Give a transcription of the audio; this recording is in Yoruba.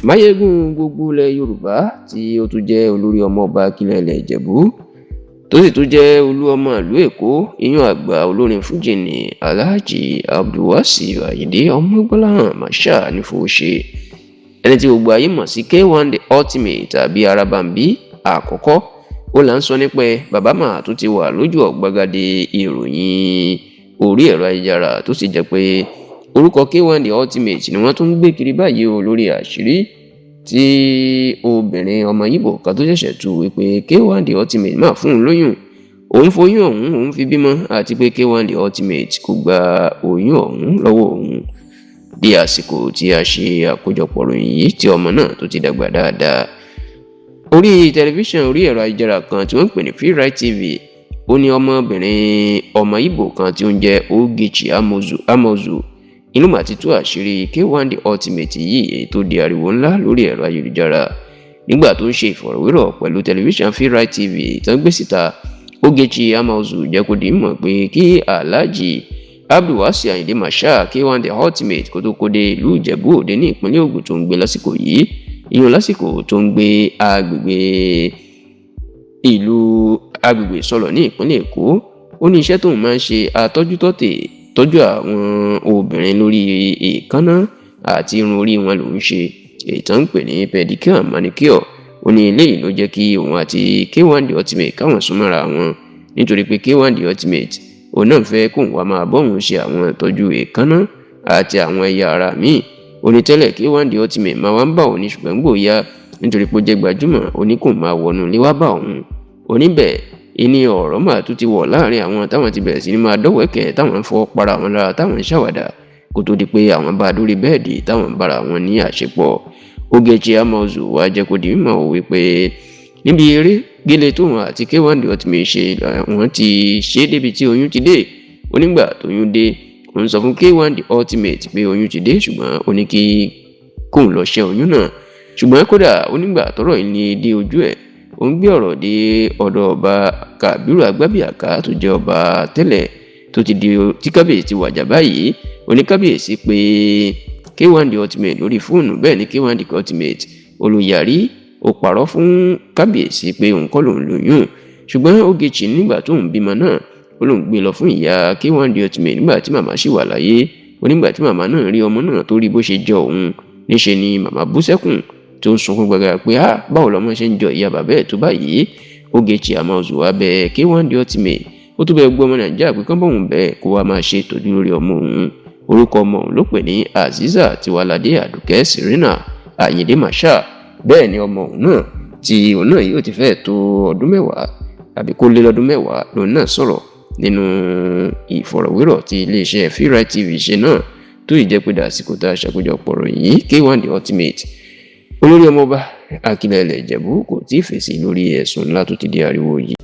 Máyégún gbogbo ilẹ̀ Yorùbá tí ó tún jẹ́ olórí ọmọ ọba akilẹ̀ ilẹ̀ Ìjẹ̀bú tó sì tún jẹ́ olú ọmọ ìlú Èkó ìyún àgbà olórin fújì ní Alhaji Abdulwasiu Ayinde Ọmọgbọ́láhàn Marshal Nífowóṣe, ẹni tí gbogbo ayé mọ̀ sí K1 The Ultimate tàbí Arabambi àkọ́kọ́. Ó là ń sọ nípa bàbá mà tó ti wà lójú ọ̀gbagadè ìròyìn orí ẹ̀rọ ayélujára tó sì jẹ́ pé orúkọ K1 The Ultimate ni wọ́n tún ń gbé kiri báyìí o lórí àṣírí tí obìnrin ọmọ Ìgbò kan tó ṣẹ̀ṣẹ̀ tú wípé K1 The Ultimate máa fún un lóyún, òun foyún ọ̀hún òun fi bímọ, àti pé K1 The Ultimate kò gba oyún ọ̀hún lọ́wọ́ òun bí àsìkò tí a ṣe àkójọpọ̀ ròyìn yìí tí ọmọ náà tó ti dàgbà dáadáa. Orí tẹlifíṣàn orí ẹ̀rọ ayélujára kan tí wọ́n ń pè ní Freeride TV, ó ní ọmọbìnrin ọmọ Ìgbò kan tí ó ń jẹ́ Ogechi Amozu inú mà ti tú àṣírí K1 The Ultimate yìí èyí tó di ariwo ńlá lórí ẹ̀rọ ayélujára. Nígbà tó ń ṣe ìfọ̀rọ̀wérọ̀ pẹ̀lú tẹlifíṣàn Freeride TV tó ń gbé síta, Ogechi Amozu jẹ́ kó di mọ̀ pé kí Alhaji Abdulwasiu Ayinde Marshal K1 The Ultimate kó tó kó dé ìlú Ìjẹ̀bú Òde ní ìpínlẹ̀ Ògùn tó ń gbé lásìkò yìí, ìyẹn lásìkò tó ń gbé agbègbè Ìsọlọ̀ ní ìpínlẹ̀ Èkó. Ó ní iṣẹ́ tóun máa ń ṣe tọ́jú àwọn obìnrin lórí èékánná àti irun orí wọn lòún ṣe èyí tó ń pè ní pedicure manicure. Ó ní eléyìí ló jẹ́ kí òun àti K1 The Ultimate káwọn súnmọ́ra wọn, nítorí pé K1 The Ultimate òun náà fẹ́ kóun wá máa bọ́ọ̀hún ṣe àwọn ìtọ́jú èékánná àti àwọn ẹ̀yà ara míì. Ó ní tẹ́lẹ̀ K1 The Ultimate máa wá ń bá òun ní ṣùgbọ́n gbòòyà nítorí pé ó jẹ́ gbajúmọ̀, ó ní kóun máa wọnú ilé wá bá òun. Oníbẹ̀ ìní ọ̀rọ̀ máa tún ti wọ̀ láàrin àwọn táwọn ti bẹ̀rẹ̀ sí ní máa dọ́wẹ́kẹ̀ táwọn ń fọwọ́ para wọn lára táwọn ń ṣàwàdà kó tó di pé àwọn bá dórí bẹ́ẹ̀dì táwọn ń bára wọn ní àṣepọ̀. Ogechi Amozu wá jẹ́ kó di mímọ̀ wípé níbi eré gélé tóun àti K1 The Ultimate ṣe wọ́n ti ṣe débi tí oyún ti dé. Onígbà tóyún dé, òun sọ fún K1 The Ultimate pé oyún ti dé, ṣùgbọ́n ó ní kí kóun lọ ṣẹ́ oyún náà. Ṣùgbọ́n kódà onígbà tọ́rọ̀ yìí ní dé ojú ẹ̀, ó ń gbé ọ̀rọ̀ dé ọ̀dọ̀ ọba Kábírù Agbábíàká tó jẹ́ ọba tẹ́lẹ̀ tó ti di tí kábíyèsí ti wàjà báyìí. Oníkábíyèsí pé K1 The Ultimate lórí fóònù, bẹ́ẹ̀ ni K1 The Ultimate olùyàrí ó parọ́ fún kábíyèsí pé òun kọ́ lòun lóyún. Ṣùgbọ́n Ogechi nígbà tóun bímọ náà ó lóun gbé lọ fún ìyá K1 The Ultimate nígbà tí màmá ṣì wà láyé. Onígbà tí màmá náà rí ọmọ náà tó rí bó ṣe jọ òun, níṣe ni màmá bú sẹ́kùn tó ń sunkún gbàgà pé báwo lọmọ ṣe ń jọ ìyá bàbá ẹ̀ tó báyìí. Ogechi Amozu wá bẹ̀ K1 The Ultimate, ó tún bẹ̀ gbọ́ ọmọ Nàìjíríà pé kán bóun bẹ́ẹ̀ kó wá máa ṣe ìtọ́jú lórí ọmọ òun. Orúkọ ọmọ òun ló pè ní Azeezat Tiwalade Àdùkẹ́ Serena Ayinde Marshal. Bẹ́ẹ̀ ni ọmọ òun náà tí òun náà yóò ti fẹ́ tó ọdún 10 àbí kó lé lọ́dún 10 lòun náà sọ̀rọ̀ nínú ìfọ̀rọ̀wérọ̀ tí iléeṣẹ́ Freeride TV ṣe náà tó ìjẹ́ pé dàsìkò tá a ṣàkójọpọ̀ ròyìn yìí K1 The Ultimate olórí ọmọọba akilẹ̀ ilẹ̀ Ìjẹ̀bú kò tí ì fèsì lórí ẹ̀sùn ńlá tó ti di ariwo yìí.